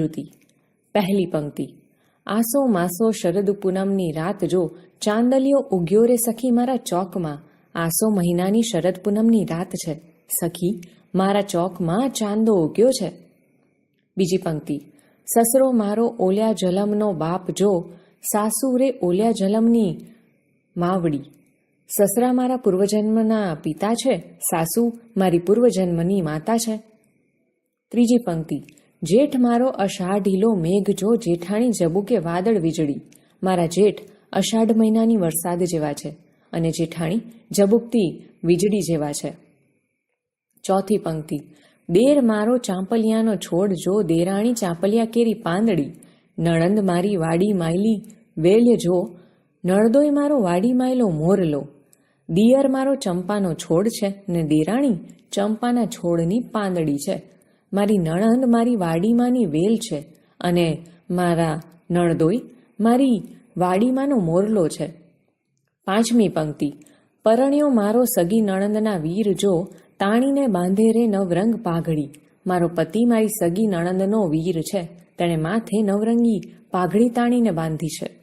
શ્રુતિ. પહેલી પંક્તિ. આસો માસો શરદ પૂનમની રાત જો, ચાંદલિયો ઉગ્યો રે સખી મારા ચોકમાં. આસો મહિનાની શરદ પૂનમની રાત છે, સખી મારા ચોકમાં ચાંદો ઉગ્યો છે. બીજી પંક્તિ. સસરો મારો ઓલ્યા જલમનો બાપ જો, સાસુ રે ઓલ્યા જલમની માવડી. સસરા મારા પૂર્વજન્મના પિતા છે, સાસુ મારી પૂર્વજન્મની માતા છે. ત્રીજી પંક્તિ. જેઠ મારો અષાઢીલો મેઘ જો, જેઠાણી જબુકે વાદળ વીજળી. મારા જેઠ અષાઢ મહિનાની વરસાદ જેવા છે અને જેઠાણી જબુકતી વીજળી જેવા છે. ચોથી પંક્તિ. દેર મારો ચાંપલિયાનો છોડ જો, દેરાણી ચાંપલિયા કેરી પાંદડી. નણંદ મારી વાડી માયલી વેલ્ય જો, નળદોય મારો વાડી માયલો મોરલો. દિયર મારો ચંપાનો છોડ છે ને દેરાણી ચંપાના છોડની પાંદડી છે. મારી નણંદ મારી વાડીમાંની વેલ છે અને મારા નળદોય મારી વાડીમાંનો મોરલો છે. પાંચમી પંક્તિ. પરણ્યો મારો સગી નણંદના વીર જો, તાણીને બાંધે રે નવરંગ પાઘડી. મારો પતિ મારી સગી નણંદનો વીર છે, તેણે માથે નવરંગી પાઘડી તાણીને બાંધી છે.